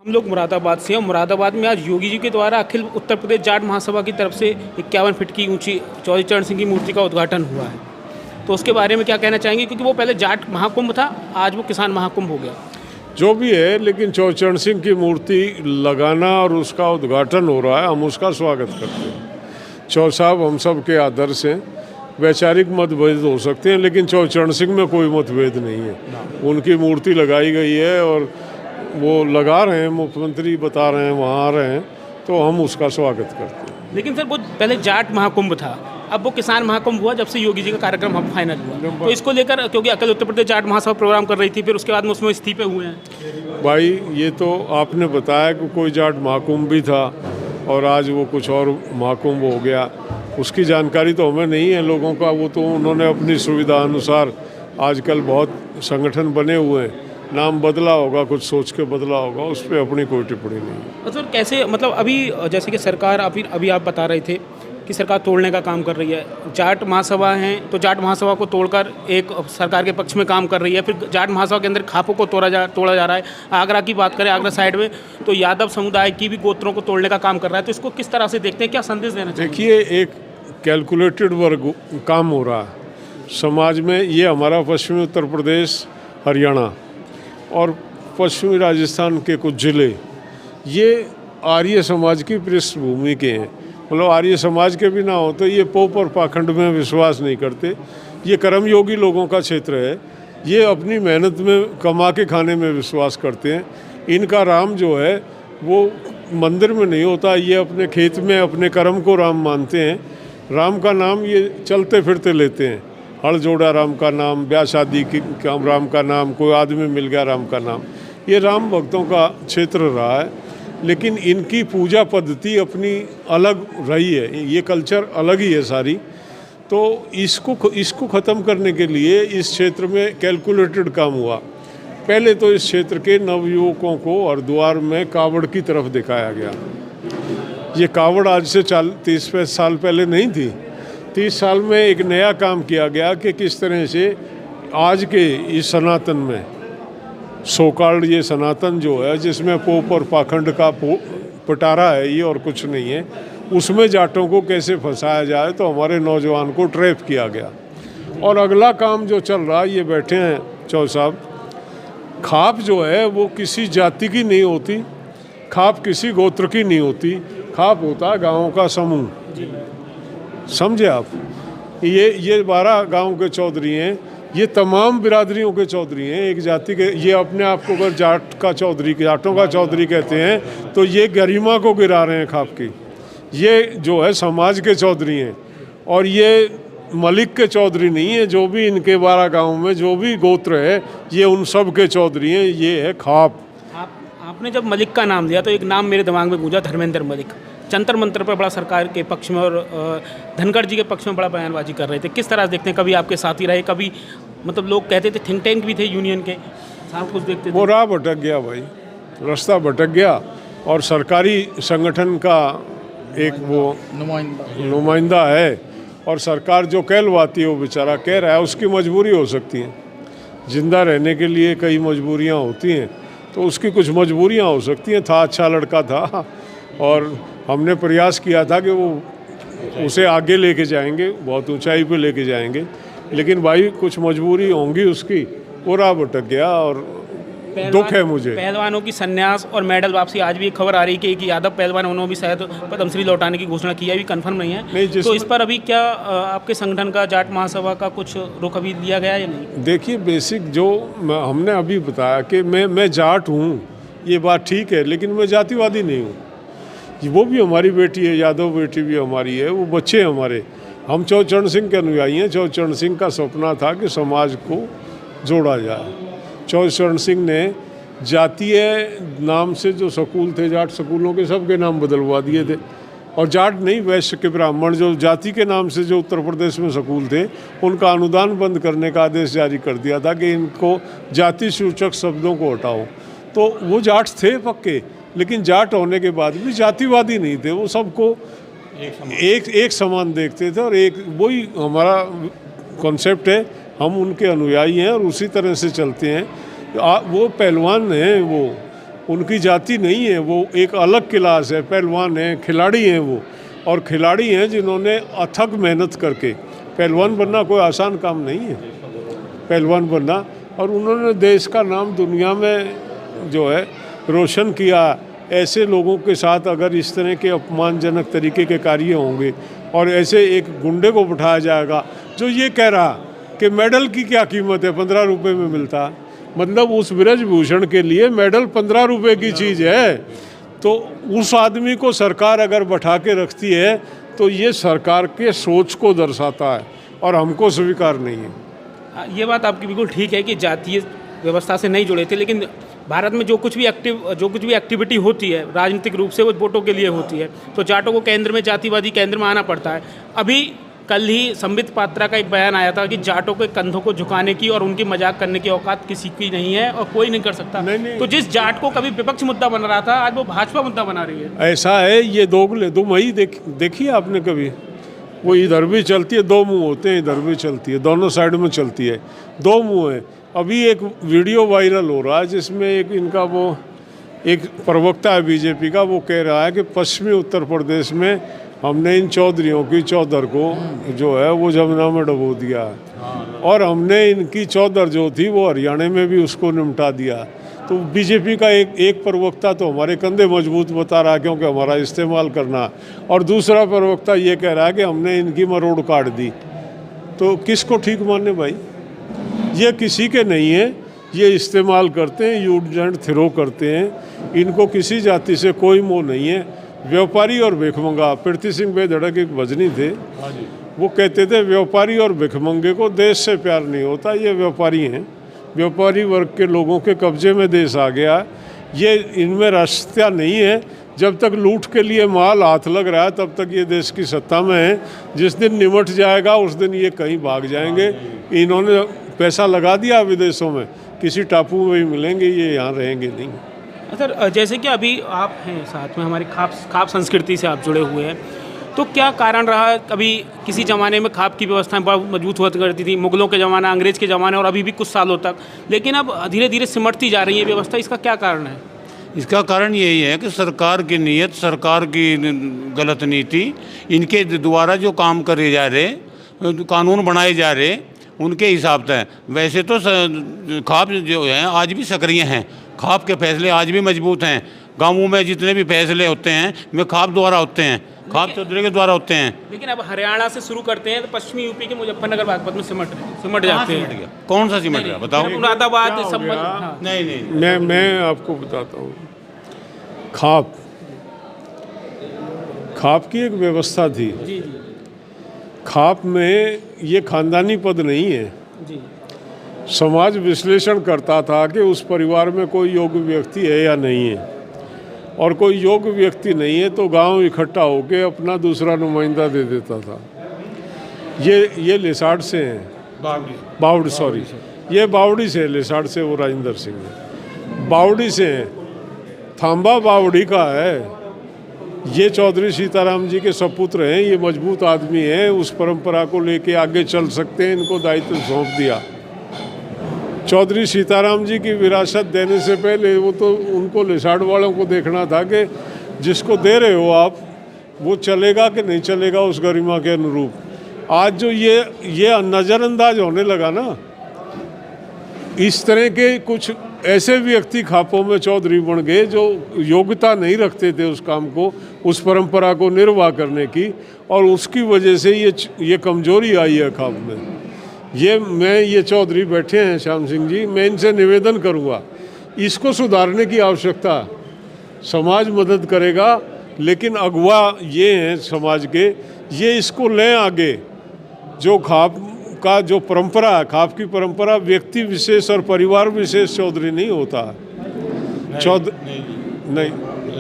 हम लोग मुरादाबाद से हैं। मुरादाबाद में आज योगी जी के द्वारा अखिल उत्तर प्रदेश जाट महासभा की तरफ से 51 फीट की ऊंची चौधरी चरण सिंह की मूर्ति का उद्घाटन हुआ है। तो उसके बारे में क्या कहना चाहेंगे, क्योंकि वो पहले जाट महाकुंभ था, आज वो किसान महाकुंभ हो गया। जो भी है, लेकिन चौधरी चरण सिंह की मूर्ति लगाना और उसका उद्घाटन हो रहा है, हम उसका स्वागत करते हैं। चौधरी साहब हम सब के आदर्श हैं। वैचारिक मतभेद हो सकते हैं, लेकिन चौधरी चरण सिंह में कोई मतभेद नहीं है। उनकी मूर्ति लगाई गई है और वो लगा रहे हैं, मुख्यमंत्री बता रहे हैं, वहाँ आ रहे हैं, तो हम उसका स्वागत करते हैं। लेकिन सर वो पहले जाट महाकुंभ था, अब वो किसान महाकुंभ हुआ जब से योगी जी का कार्यक्रम अब फाइनल हुआ। तो इसको लेकर, क्योंकि अखिल उत्तर प्रदेश जाट महासभा प्रोग्राम कर रही थी, फिर उसके बाद में उसमें इस्तीफे हुए हैं। भाई ये तो आपने बताया कि कोई जाट महाकुंभ भी था और आज वो कुछ और महाकुंभ हो गया, उसकी जानकारी तो हमें नहीं है लोगों का। वो तो उन्होंने अपनी सुविधा अनुसार, आजकल बहुत संगठन बने हुए हैं, नाम बदला होगा, कुछ सोच के बदला होगा, उस पर अपनी कोई टिप्पणी नहीं है। सर कैसे, मतलब अभी जैसे कि सरकार अभी आप बता रहे थे कि सरकार तोड़ने का काम कर रही है। जाट महासभा हैं तो जाट महासभा को तोड़कर एक सरकार के पक्ष में काम कर रही है। फिर जाट महासभा के अंदर खापों को तोड़ा जा रहा है। आगरा की बात करें, आगरा साइड में तो यादव समुदाय की भी गोत्रों को तोड़ने का काम कर रहा है। तो इसको किस तरह से देखते हैं, क्या संदेश देना चाहिए? देखिए, एक कैलकुलेटेड वर्ग काम हो रहा है समाज में। ये हमारा पश्चिमी उत्तर प्रदेश, हरियाणा और पश्चिमी राजस्थान के कुछ ज़िले, ये आर्य समाज की पृष्ठभूमि के हैं। मतलब आर्य समाज के भी ना हो तो ये पोप और पाखंड में विश्वास नहीं करते। ये कर्मयोगी लोगों का क्षेत्र है। ये अपनी मेहनत में कमा के खाने में विश्वास करते हैं। इनका राम जो है वो मंदिर में नहीं होता, ये अपने खेत में अपने कर्म को राम मानते हैं। राम का नाम ये चलते फिरते लेते हैं। हल जोड़ा राम का नाम, ब्याह शादी की राम का नाम, कोई आदमी मिल गया राम का नाम। ये राम भक्तों का क्षेत्र रहा है, लेकिन इनकी पूजा पद्धति अपनी अलग रही है। ये कल्चर अलग ही है सारी। तो इसको ख़त्म करने के लिए इस क्षेत्र में कैलकुलेटेड काम हुआ। पहले तो इस क्षेत्र के नवयुवकों को हरिद्वार में कावड़ की तरफ दिखाया गया। ये कावड़ आज से 30 साल पहले नहीं थी। 30 साल में एक नया काम किया गया कि किस तरह से आज के इस सनातन में, सोकाल्ड ये सनातन जो है जिसमें पोप और पाखंड का पटारा है ये और कुछ नहीं है, उसमें जाटों को कैसे फंसाया जाए, तो हमारे नौजवान को ट्रैप किया गया। और अगला काम जो चल रहा है, ये बैठे हैं चौधरी साहब, खाप जो है वो किसी जाति की नहीं होती, खाप किसी गोत्र की नहीं होती, खाप होता है गाँवों का समूह। समझे आप? ये 12 गांव के चौधरी हैं, ये तमाम बिरादरियों के चौधरी हैं, एक जाति के। ये अपने आप को अगर जाट का चौधरी, जाटों का चौधरी कहते हैं तो ये गरिमा को गिरा रहे हैं खाप की। ये जो है समाज के चौधरी हैं और ये मलिक के चौधरी नहीं है। जो भी इनके 12 गाँव में जो भी गोत्र है, ये उन सब के चौधरी हैं। ये है खाप। आपने जब मलिक का नाम लिया तो एक नाम मेरे दिमाग में गूंजा, धर्मेंद्र मलिक। जंतर मंतर पर बड़ा सरकार के पक्ष में और धनखड़ जी के पक्ष में बड़ा बयानबाजी कर रहे थे। किस तरह से देखते हैं? कभी आपके साथी रहे, कभी मतलब लोग कहते थे थिंक टैंक भी थे यूनियन के, साहब कुछ देखते थे। वो राह भटक गया भाई, रास्ता भटक गया और सरकारी संगठन का एक वो नुमाइंदा है और सरकार जो कहलवाती है वो बेचारा कह रहा है। उसकी मजबूरी हो सकती है, जिंदा रहने के लिए कई मजबूरियाँ होती हैं, तो उसकी कुछ मजबूरियाँ हो सकती हैं। था अच्छा लड़का था और हमने प्रयास किया था कि वो उसे आगे लेके जाएंगे, बहुत ऊंचाई पे लेके जाएंगे, लेकिन भाई कुछ मजबूरी होंगी उसकी, वो राह भटक गया और दुख है मुझे। पहलवानों की संन्यास और मेडल वापसी, आज भी एक खबर आ रही है कि यादव पहलवान उन्होंने भी शायद पद्मश्री लौटाने की घोषणा की है, अभी कंफर्म नहीं है। तो इस पर अभी क्या आपके संगठन का, जाट महासभा का कुछ रुख अभी लिया गया या नहीं? देखिए, बेसिक जो हमने अभी बताया कि मैं जाट हूँ, ये बात ठीक है, लेकिन मैं जातिवादी नहीं हूँ। वो भी हमारी बेटी है, यादव बेटी भी हमारी है, वो बच्चे हैं हमारे। हम चौधरी चरण सिंह के अनुयायी हैं। चौधरी चरण सिंह का सपना था कि समाज को जोड़ा जाए। चौधरी चरण सिंह ने जातीय नाम से जो स्कूल थे, जाट स्कूलों के सबके नाम बदलवा दिए थे। और जाट नहीं, वैश्य के ब्राह्मण जो जाति के नाम से जो उत्तर प्रदेश में स्कूल थे, उनका अनुदान बंद करने का आदेश जारी कर दिया था कि इनको जाति सूचक शब्दों को हटाओ। तो वो जाट थे पक्के, लेकिन जाट होने के बाद भी जातिवादी नहीं थे। वो सबको एक समान देखते थे और एक वही हमारा कॉन्सेप्ट है। हम उनके अनुयायी हैं और उसी तरह से चलते हैं। वो पहलवान हैं, वो उनकी जाति नहीं है, वो एक अलग क्लास है, पहलवान हैं, खिलाड़ी हैं वो, और खिलाड़ी हैं जिन्होंने अथक मेहनत करके, पहलवान बनना कोई आसान काम नहीं है, पहलवान बनना, और उन्होंने देश का नाम दुनिया में जो है रोशन किया। ऐसे लोगों के साथ अगर इस तरह के अपमानजनक तरीके के कार्य होंगे और ऐसे एक गुंडे को बिठाया जाएगा जो ये कह रहा कि मेडल की क्या कीमत है, 15 रुपये में मिलता, मतलब उस ब्रजभूषण के लिए मेडल 15 रुपये की चीज़ है, तो उस आदमी को सरकार अगर बैठा के रखती है तो ये सरकार के सोच को दर्शाता है और हमको स्वीकार नहीं है। ये बात आपकी बिल्कुल ठीक है कि जातीय व्यवस्था से नहीं जुड़े थे, लेकिन भारत में जो कुछ भी एक्टिविटी होती है राजनीतिक रूप से वो वोटों के लिए होती है, तो जाटों को केंद्र में, जातिवादी केंद्र में आना पड़ता है। अभी कल ही संबित पात्रा का एक बयान आया था कि जाटों के कंधों को झुकाने की और उनकी मजाक करने की औकात किसी की नहीं है और कोई नहीं कर सकता। नहीं। तो जिस जाट को कभी विपक्ष मुद्दा बना रहा था, आज वो भाजपा मुद्दा बना रही है। ऐसा है, ये दोगले दुमही देखी आपने कभी? वो इधर भी चलती है, दो मुंह होते हैं, इधर भी चलती है, दोनों साइड में चलती है, दो मुंह है। अभी एक वीडियो वायरल हो रहा है जिसमें एक इनका वो एक प्रवक्ता है बीजेपी का, वो कह रहा है कि पश्चिमी उत्तर प्रदेश में हमने इन चौधरियों की चौधर को जो है वो जमुना में डुबो दिया, और हमने इनकी चौधर जो थी वो हरियाणा में भी उसको निपटा दिया। तो बीजेपी का एक प्रवक्ता तो हमारे कंधे मजबूत बता रहा है क्योंकि हमारा इस्तेमाल करना, और दूसरा प्रवक्ता ये कह रहा है कि हमने इनकी मरोड़ काट दी। तो किसको ठीक माने भाई? ये किसी के नहीं है, ये इस्तेमाल करते हैं, यूज एंड थ्रो करते हैं, इनको किसी जाति से कोई मोह नहीं है। व्यापारी और भिखमंगा, पृथ्वी सिंह बेधड़क एक भजनी थे, वो कहते थे व्यापारी और भिखमंगे को देश से प्यार नहीं होता, ये व्यापारी हैं, व्यापारी वर्ग के लोगों के कब्जे में देश आ गया। ये इनमें राष्ट्रीयता नहीं है, जब तक लूट के लिए माल हाथ लग रहा है तब तक ये देश की सत्ता में है, जिस दिन निमट जाएगा उस दिन ये कहीं भाग जाएंगे। इन्होंने पैसा लगा दिया विदेशों में, किसी टापू में भी मिलेंगे, ये यहाँ रहेंगे नहीं। सर, जैसे कि अभी आप हैं साथ में, हमारी खाप संस्कृति से आप जुड़े हुए हैं, तो क्या कारण रहा? कभी किसी ज़माने में खाप की व्यवस्थाएं बहुत मजबूत हुआ करती थी, मुगलों के ज़माना, अंग्रेज़ के ज़माने और अभी भी कुछ सालों तक, लेकिन अब धीरे धीरे सिमटती जा रही है व्यवस्था। इसका क्या कारण है? इसका कारण यही है कि सरकार की नीयत, सरकार की गलत नीति, इनके द्वारा जो काम करे जा रहे, कानून बनाए जा रहे, उनके हिसाब से। वैसे तो खाप जो है आज भी सक्रिय हैं, खाप के फैसले आज भी मजबूत हैं। गाँवों में जितने भी फैसले होते हैं वे खाप द्वारा होते हैं, खाप चौधरी के द्वारा होते हैं। लेकिन अब हरियाणा से शुरू करते हैं तो पश्चिमी यूपी के मुजफ्फरनगर बागपत में सिमट जाते हैं। कौन सा सिमट गया बताओ? मुरादाबाद संबंध। नहीं, मैं आपको बताता हूँ। खाप की एक व्यवस्था थी। जी। खाप में ये खानदानी पद नहीं है। जी। समाज विश्लेषण करता था कि उस परिवार में कोई योग्य व्यक्ति है या नहीं है, और कोई योग्य व्यक्ति नहीं है तो गांव इकट्ठा होकर अपना दूसरा नुमाइंदा दे देता था। ये लिसाड़ से हैं, बावड़ी सॉरी, ये बावड़ी से, लिसाड़ से वो राजेंद्र सिंह है, बावड़ी से हैं, थांबा बावड़ी का है। ये चौधरी सीताराम जी के सपुत्र हैं, ये मजबूत आदमी हैं, उस परंपरा को लेके आगे चल सकते हैं, इनको दायित्व सौंप दिया। चौधरी सीताराम जी की विरासत देने से पहले वो तो उनको लिसाड़ वालों को देखना था कि जिसको दे रहे हो आप वो चलेगा कि नहीं चलेगा उस गरिमा के अनुरूप। आज जो ये नज़रअंदाज होने लगा ना, इस तरह के कुछ ऐसे व्यक्ति खापों में चौधरी बन गए जो योग्यता नहीं रखते थे उस काम को, उस परंपरा को निर्वाह करने की, और उसकी वजह से ये कमजोरी आई है खाप में। ये चौधरी बैठे हैं श्याम सिंह जी, मैं इनसे निवेदन करूंगा, इसको सुधारने की आवश्यकता। समाज मदद करेगा, लेकिन अगुवा ये हैं समाज के, ये इसको लें आगे। जो खाप का जो परंपरा है, खाप की परंपरा व्यक्ति विशेष और परिवार विशेष चौधरी नहीं होता। नहीं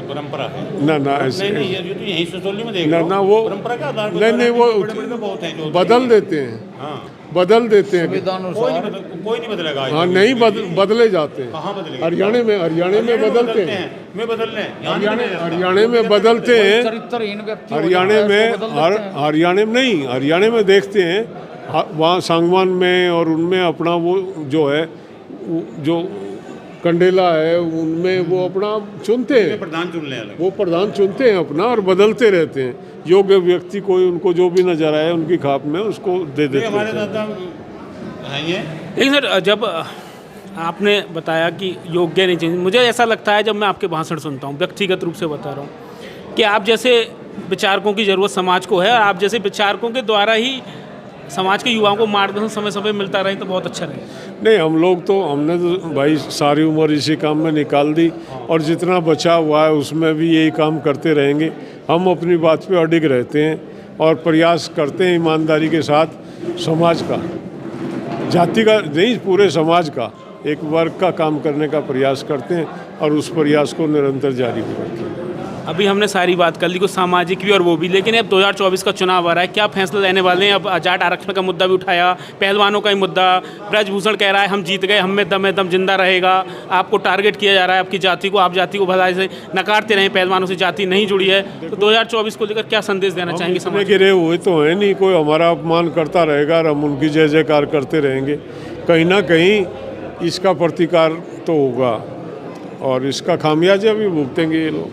परंपरा है ना ऐसे नहीं, ये तो यहीं ससोली में देख ना वो परंपरा का आधार नहीं वो बदल देते हैं, बदल देते हैं, कोई नहीं बदलेगा। हाँ नहीं बदले जाते हैं। कहाँ बदलेगा? हरियाणा में बदलते हैं, हरियाणा में बदलते हैं, हरियाणा में देखते हैं, वहाँ सांगवान में और उनमें अपना वो जो है जो कंडेला है, उनमें वो अपना चुनते हैं, प्रधान चुन ले अलग। वो प्रधान चुनते हैं अपना और बदलते रहते हैं। योग्य व्यक्ति कोई उनको जो भी नजर आए उनकी खाप में उसको दे देते हमारे हैं। दादा हैं ये। लेकिन सर जब आपने बताया कि योग्य नहीं चाहिए, मुझे ऐसा लगता है जब मैं आपके भाषण सुनता हूँ, व्यक्तिगत रूप से बता रहा हूँ, कि आप जैसे विचारकों की ज़रूरत समाज को है और आप जैसे विचारकों के द्वारा ही समाज के युवाओं को मार्गदर्शन समय समय मिलता रहे तो बहुत अच्छा रहे। नहीं, हम लोग तो हमने तो भाई सारी उम्र इसी काम में निकाल दी और जितना बचा हुआ है उसमें भी यही काम करते रहेंगे। हम अपनी बात पे अडिग रहते हैं और प्रयास करते हैं ईमानदारी के साथ समाज का, जाति का नहीं, पूरे समाज का, एक वर्ग का काम करने का प्रयास करते हैं और उस प्रयास को निरंतर जारी भी रखते हैं। अभी हमने सारी बात कर ली, कुछ सामाजिक भी और वो भी, लेकिन अब 2024 का चुनाव आ रहा है, क्या फैसला लेने वाले हैं? अब जाट आरक्षण का मुद्दा भी उठाया, पहलवानों का ही मुद्दा, ब्रजभूषण कह रहा है हम जीत गए, हम में दम है, दम जिंदा रहेगा, आपको टारगेट किया जा रहा है, आपकी जाति को, आप जाति को भलाई से नकारते रहे, पहलवानों से जाति नहीं जुड़ी है, तो 2024 को लेकर क्या संदेश देना चाहेंगे समाज? गिरे हुए तो है नहीं, कोई हमारा अपमान करता रहेगा और हम उनकी जय जयकार करते रहेंगे। कहीं ना कहीं इसका प्रतिकार तो होगा और इसका खामियाजा भी भुगतेंगे ये लोग।